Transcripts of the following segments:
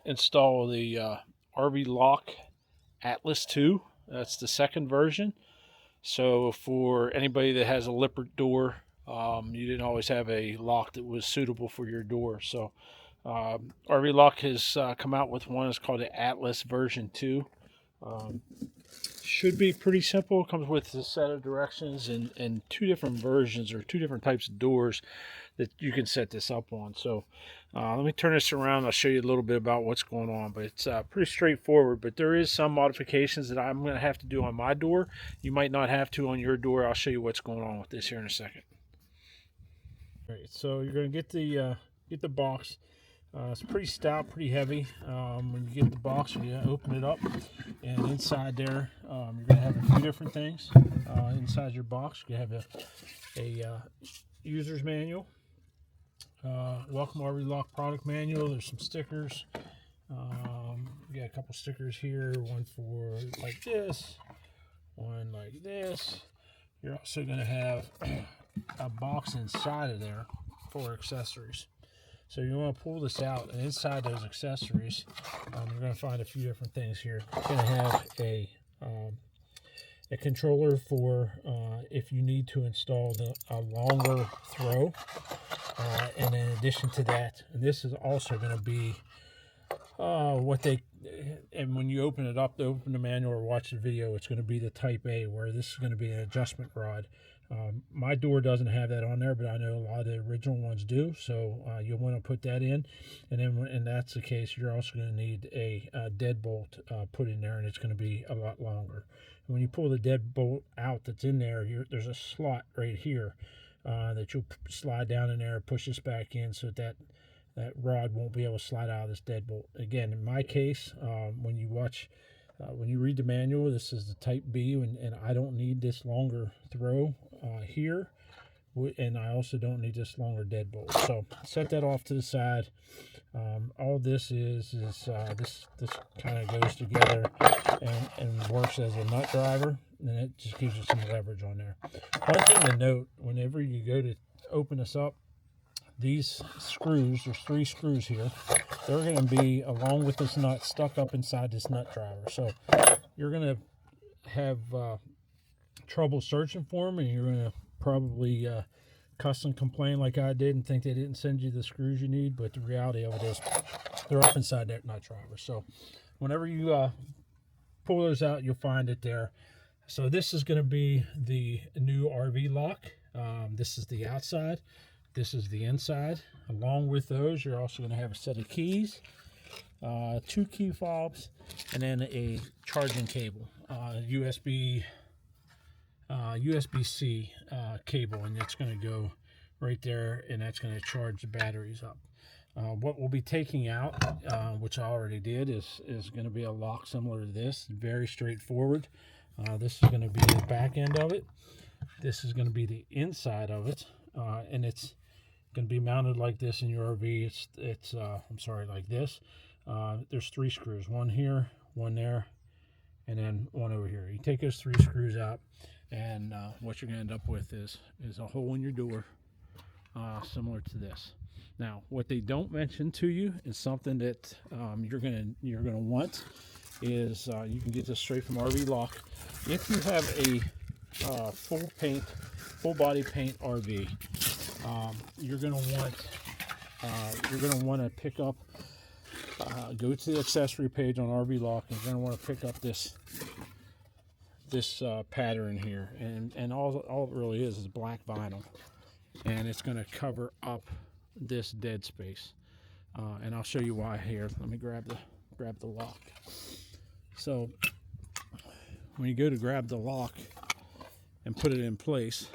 install the RV Lock Atlas 2. That's the second version. So for anybody that has a Lippert door, you didn't always have a lock that was suitable for your door. So RV Lock has come out with one. It's called the Atlas version 2. Should be pretty simple. It comes with a set of directions and two different versions or two different types of doors that you can set this up on. So let me turn this around. I'll show you a little bit about what's going on, but it's pretty straightforward. But there is some modifications that I'm going to have to do on my door. You might not have to on your door. I'll show you what's going on with this here in a second. All right, so you're going to get the box. It's pretty stout, pretty heavy. When you get the box, you open it up, and inside there, you're going to have a few different things. Inside your box, you have a user's manual, welcome RV Lock product manual. There's some stickers. We got a couple stickers here, one for like this, one like this. You're also going to have a box inside of there for accessories. So you want to pull this out, and inside those accessories, you're going to find a few different things here. You're going to have a controller for if you need to install a longer throw. And in addition to that, and this is also going to be and when you open it up, open the manual or watch the video, it's going to be the Type A, where this is going to be an adjustment rod. My door doesn't have that on there, but I know a lot of the original ones do, so you'll want to put that in. And then when that's the case, you're also going to need a deadbolt put in there, and it's going to be a lot longer. And when you pull the deadbolt out that's in there, there's a slot right here that you'll slide down in there, push this back in so that rod won't be able to slide out of this deadbolt. Again, in my case, when you read the manual, this is the Type B, and I don't need this longer throw here, and I also don't need this longer deadbolt. So set that off to the side. All this is this kind of goes together and works as a nut driver, and it just gives you some leverage on there. One thing to note, whenever you go to open this up, these screws, there's 3 screws here, they're going to be, along with this nut, stuck up inside this nut driver. So you're going to have trouble searching for them, and you're going to probably cuss and complain like I did and think they didn't send you the screws you need. But the reality of it is they're up inside that nut driver. So whenever you pull those out, you'll find it there. So this is going to be the new RV Lock. This is the outside. This is the inside. Along with those, you're also going to have a set of keys, 2 key fobs, and then a charging cable, USB-C cable, and it's going to go right there, and that's going to charge the batteries up. What we'll be taking out, which I already did, is going to be a lock similar to this. Very straightforward. This is going to be the back end of it. This is going to be the inside of it, and it's going to be mounted like this in your RV. It's like this. There's 3 screws, one here, one there, and then one over here. You take those 3 screws out, and what you're going to end up with is a hole in your door, similar to this. Now, what they don't mention to you is something that you're gonna want is you can get this straight from RV Lock. If you have a full body paint RV, you're gonna want to pick up, go to the accessory page on RV Lock, and you're gonna want to pick up this pattern here, and all it really is black vinyl, and it's going to cover up this dead space, and I'll show you why here. Let me grab the lock. So when you go to grab the lock and put it in place,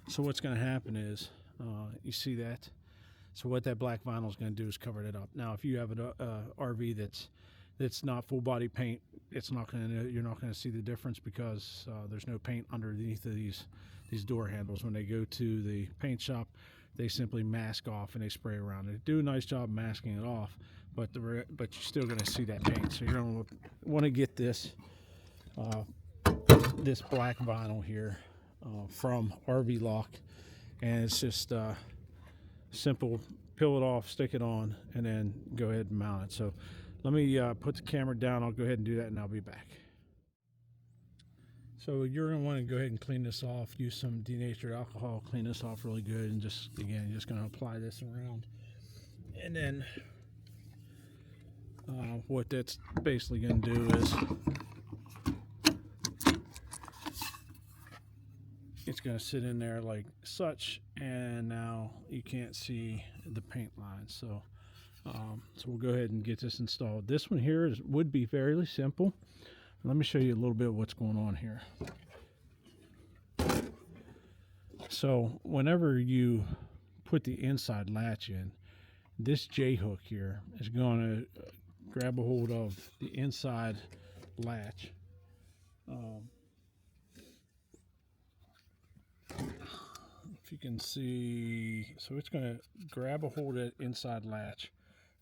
so what's going to happen is you see that. So what that black vinyl is going to do is cover it up. Now, if you have an RV that's not full body paint, you're not going to see the difference because there's no paint underneath of these door handles. When they go to the paint shop, they simply mask off and they spray around. They do a nice job masking it off, but you're still going to see that paint. So you're going to want to get this black vinyl here from RV Lock, and it's just simple peel it off, stick it on, and then go ahead and mount it. So let me put the camera down. I'll go ahead and do that, and I'll be back. So you're going to want to go ahead and clean this off. Use some denatured alcohol, clean this off really good, and just, again, you're just going to apply this around. And then what that's basically going to do is it's going to sit in there like such, and now you can't see the paint lines. So so we'll go ahead and get this installed. This one here would be fairly simple. Let me show you a little bit of what's going on here. So whenever you put the inside latch in, this J-hook here is going to grab a hold of the inside latch. If you can see, so it's going to grab a hold of that inside latch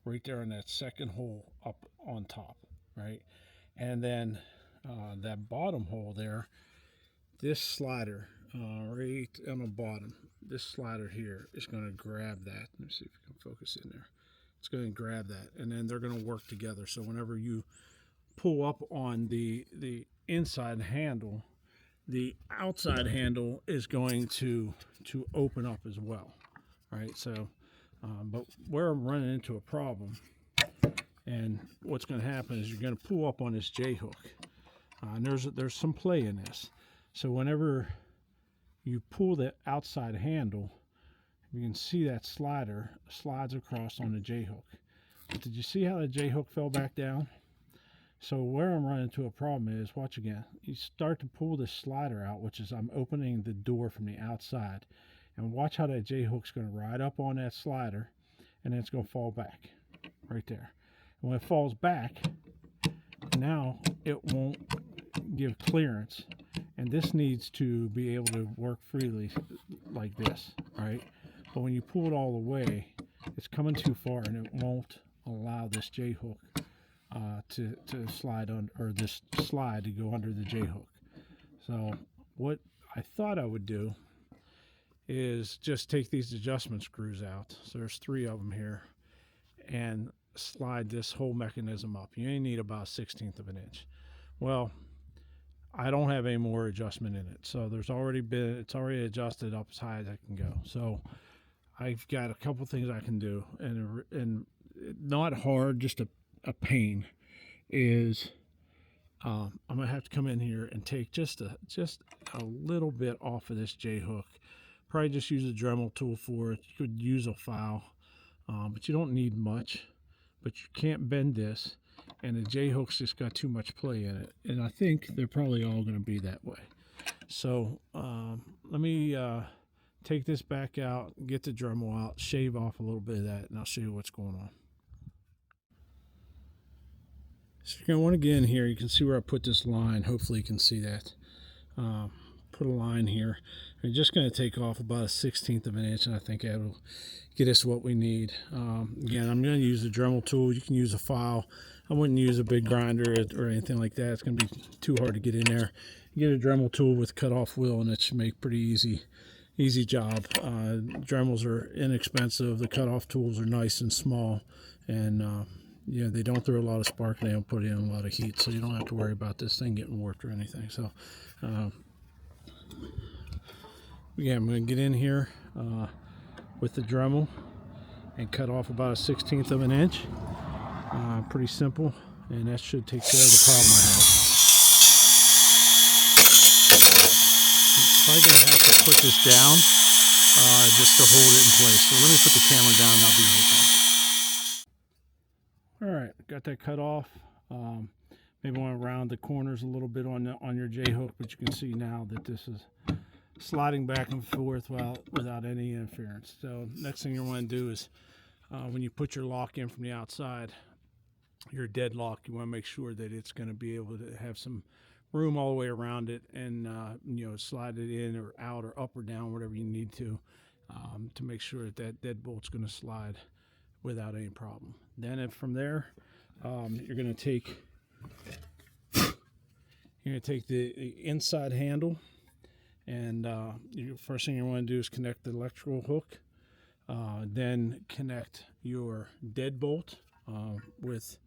right there in that second hole up on top, right? And then that bottom hole there, this slider right on the bottom, this slider here is going to grab that. Let me see if we can focus in there. It's going to grab that, and then they're going to work together. So whenever you pull up on the inside handle, the outside handle is going to open up as well, right? So, but where I'm running into a problem, and what's going to happen is you're going to pull up on this J-hook, and there's some play in this. So whenever you pull the outside handle, you can see that slider slides across on the J-hook. But did you see how the J-hook fell back down? So where I'm running into a problem is, watch again, you start to pull this slider out, which is I'm opening the door from the outside, and watch how that J-hook's going to ride up on that slider, and then it's going to fall back right there. And when it falls back, now it won't give clearance, and this needs to be able to work freely like this, right? But when you pull it all the way, it's coming too far, and it won't allow this J-hook to slide on, or this slide to go under the J-hook. So what I thought I would do is just take these adjustment screws out. So there's 3 of them here, and slide this whole mechanism up. You only need about 1/16 of an inch. Well, I don't have any more adjustment in it, so it's already adjusted up as high as I can go. So I've got a couple things I can do, and not hard, just a pain is I'm gonna have to come in here and take just a little bit off of this J-hook. Probably just use a Dremel tool for it. You could use a file, but you don't need much. But you can't bend this, and the J-hook's just got too much play in it, and I think they're probably all going to be that way. So let me take this back out, get the Dremel out, shave off a little bit of that, and I'll show you what's going on. So you're going to want to get in here. You can see where I put this line. Hopefully you can see that. Put a line here. I'm just going to take off about a 1/16 of an inch, and I think that'll get us what we need. Again, I'm going to use the Dremel tool. You can use a file. I wouldn't use a big grinder or anything like that. It's going to be too hard to get in there. You get a Dremel tool with cut-off wheel, and it should make pretty easy job. Dremels are inexpensive. The cut-off tools are nice and small, and yeah, they don't throw a lot of spark. They don't put in a lot of heat, so you don't have to worry about this thing getting warped or anything. So yeah, I'm going to get in here with the Dremel and cut off about a 1/16 of an inch. Pretty simple, and that should take care of the problem I have. I'm probably going to have to put this down just to hold it in place. So let me put the camera down, and I'll be right back. All right, got that cut off. Maybe want to round the corners a little bit on your J-hook, but you can see now that this is sliding back and forth without any interference. So next thing you want to do is when you put your lock in from the outside, your dead lock, you want to make sure that it's going to be able to have some room all the way around it, and slide it in or out or up or down, whatever you need to make sure that dead bolt's going to slide without any problem. Then from there, you're going to take the inside handle, and first thing you want to do is connect the electrical hook Then connect your deadbolt with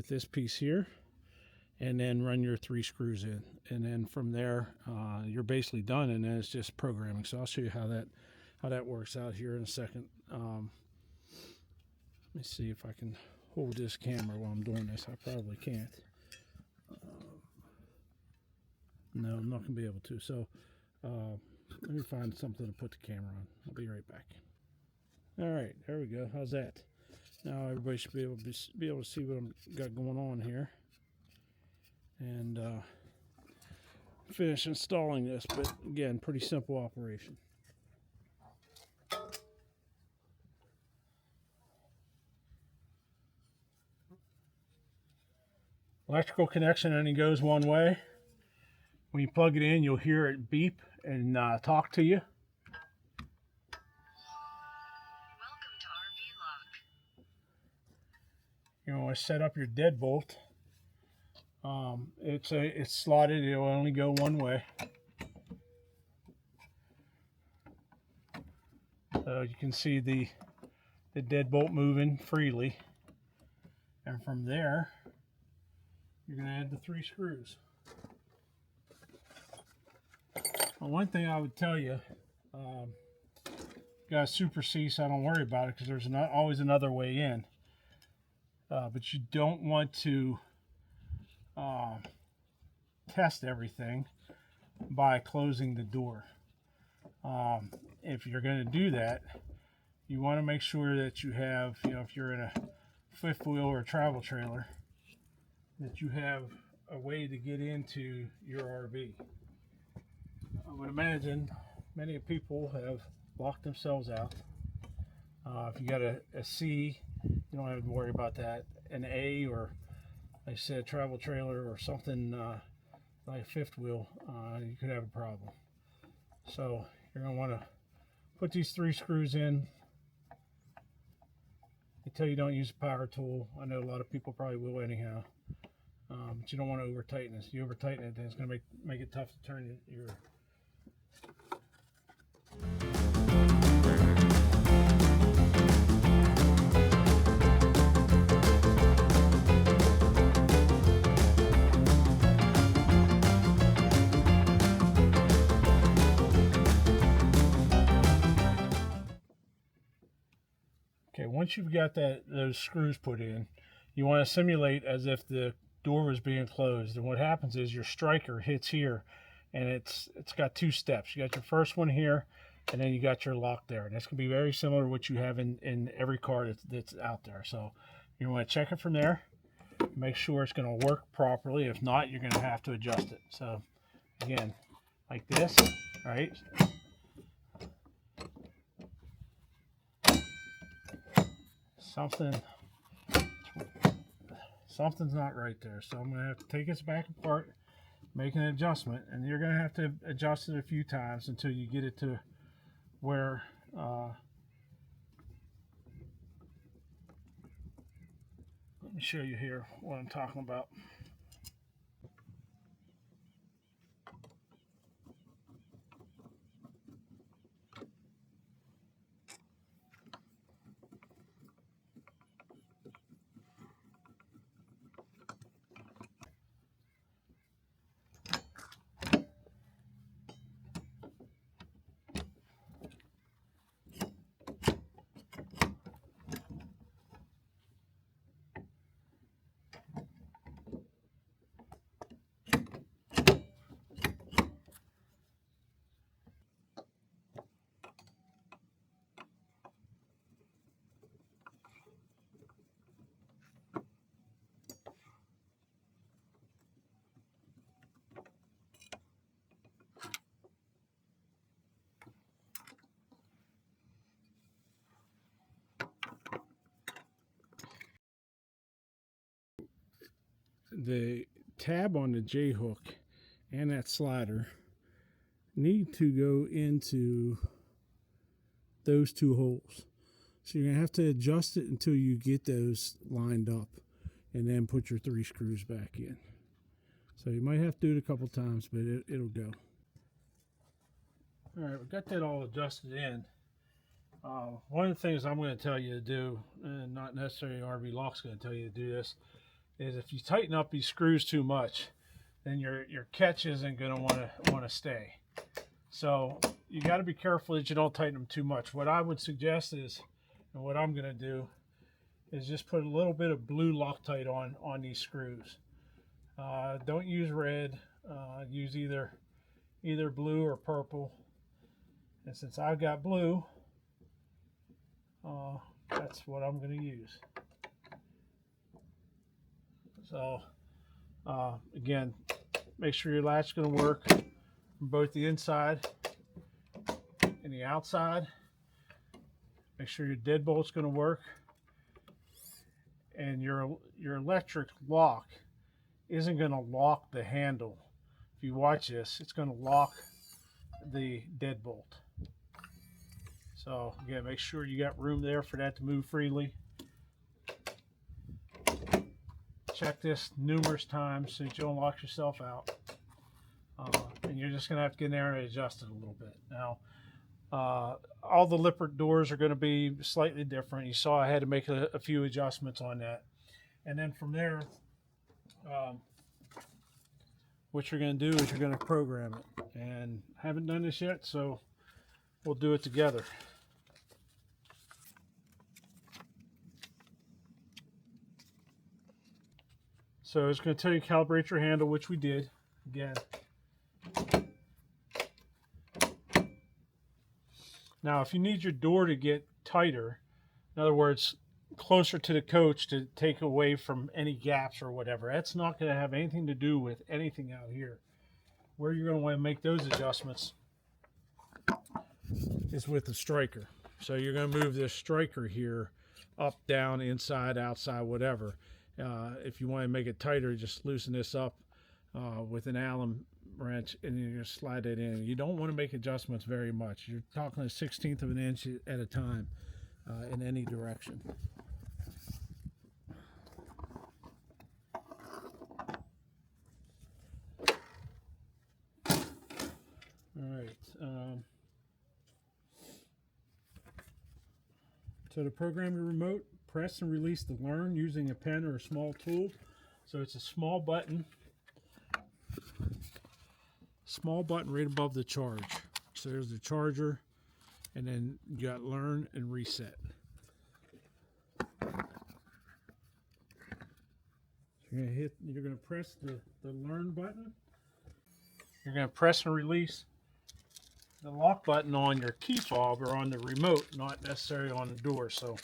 this piece here, and then run your 3 screws in, and then from there you're basically done, and then it's just programming. So I'll show you how that works out here in a second. Let me see if I can hold this camera while I'm doing this. I probably can't. No, I'm not going to be able to. So let me find something to put the camera on. I'll be right back. All right, there we go. How's that? Now everybody should be able to see what I've got going on here, and finish installing this. But again, pretty simple operation. Electrical connection only goes one way. When you plug it in, you'll hear it beep and talk to you. Welcome to RV Lock. You want to set up your deadbolt. It's slotted. It'll only go one way. So you can see the deadbolt moving freely, and from there you're going to add the 3 screws. Well, one thing I would tell you, got a Super C, so I don't worry about it because there's always another way in. But you don't want to test everything by closing the door. If you're going to do that, you want to make sure that you have, if you're in a fifth wheel or a travel trailer, that you have a way to get into your RV. I would imagine many people have locked themselves out. If you got a C, you don't have to worry about that. An A, or like I said, travel trailer or something like a fifth wheel, you could have a problem. So you're going to want to put these 3 screws in. Until you don't use a power tool. I know a lot of people probably will anyhow. But you don't want to over tighten this. You over tighten it, then it's going to make it tough to turn your Okay, once you've got those screws put in, you want to simulate as if the door was being closed. And what happens is your striker hits here, and it's got 2 steps. You got your first one here, and then you got your lock there. And it's going to be very similar to what you have in every car that's out there. So you want to check it from there, make sure it's going to work properly. If not, you're going to have to adjust it. So again, like this, right? Something's not right there, so I'm going to have to take this back apart, make an adjustment, and you're going to have to adjust it a few times until you get it to where let me show you here what I'm talking about. The tab on the J hook and that slider need to go into those 2 holes. So you're going to have to adjust it until you get those lined up, and then put your 3 screws back in. So you might have to do it a couple times, but it'll go. All right, we got that all adjusted in. One of the things I'm going to tell you to do, and not necessarily RV Lock's going to tell you to do this, is if you tighten up these screws too much, then your catch isn't going to want to stay. So you got to be careful that you don't tighten them too much. What I would suggest is, and what I'm going to do, is just put a little bit of blue Loctite on these screws. Don't use red. Use either blue or purple. And since I've got blue, that's what I'm going to use. So again, make sure your latch is going to work from both the inside and the outside. Make sure your deadbolt's going to work, and your electric lock isn't going to lock the handle. If you watch this, it's going to lock the deadbolt. So again, make sure you got room there for that to move freely. Check this numerous times so that you don't lock yourself out. And you're just going to have to get in there and adjust it a little bit. Now, all the Lippert doors are going to be slightly different. You saw I had to make a few adjustments on that. And then from there, what you're going to do is you're going to program it. And I haven't done this yet, so we'll do it together. So it's going to tell you to calibrate your handle, which we did. Again. Now, if you need your door to get tighter, in other words, closer to the coach to take away from any gaps or whatever, that's not going to have anything to do with anything out here. Where you're going to want to make those adjustments is with the striker. So you're going to move this striker here up, down, inside, outside, whatever. If you want to make it tighter, just loosen this up with an Allen wrench, and you're going to slide it in. You don't want to make adjustments very much. You're talking a 1/16 of an inch at a time in any direction. All right. So to program your remote, press and release the learn using a pen or a small tool. So it's a small button right above the charge. So there's the charger, and then you got learn and reset. You're gonna press the learn button. You're gonna press and release the lock button on your key fob or on the remote, not necessarily on the door. So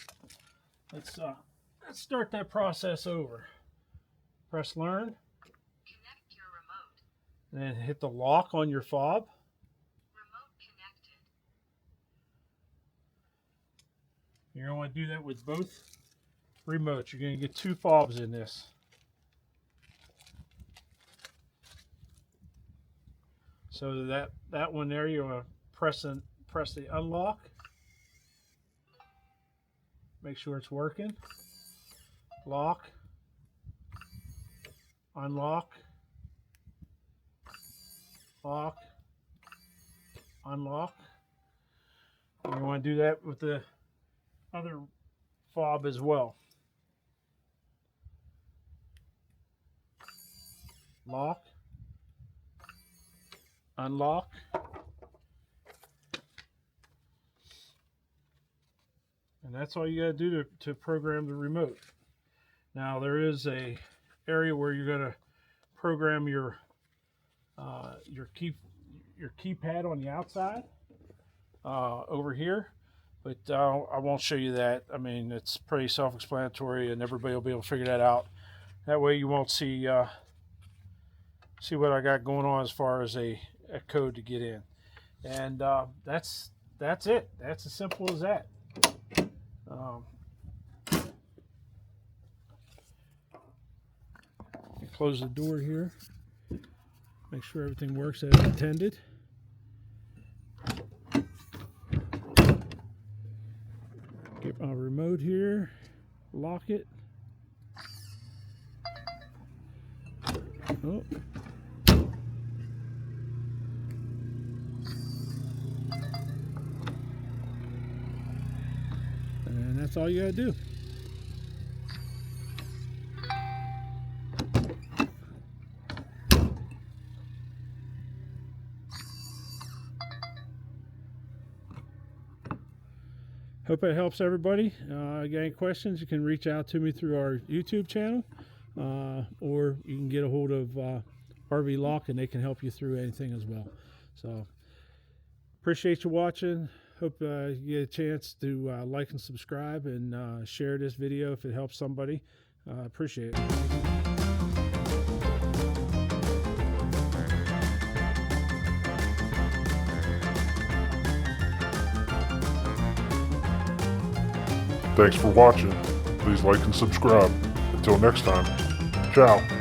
let's start that process over. Press learn. Connect your remote. And then hit the lock on your fob. Remote connected. You're going to want to do that with both remotes. You're going to get two fobs in this. So that one there, you're going to press the unlock. Make sure it's working. Lock. Unlock. Lock. Unlock. And you want to do that with the other fob as well. Lock. Unlock. And that's all you got to do to program the remote. Now there is a area where you're going to program your keypad on the outside over here, but I won't show you that. I mean, it's pretty self-explanatory, and everybody will be able to figure that out. That way, you won't see what I got going on as far as a code to get in. And that's it. That's as simple as that. Close the door here. Make sure everything works as intended. Get my remote here. Lock it. Oh. that's all you gotta do. Hope it helps everybody. Got any questions, you can reach out to me through our YouTube channel, or you can get a hold of RV Lock and they can help you through anything as well. So appreciate you watching. Hope you get a chance to like and subscribe and share this video if it helps somebody. Appreciate it. Thanks for watching. Please like and subscribe. Until next time, ciao.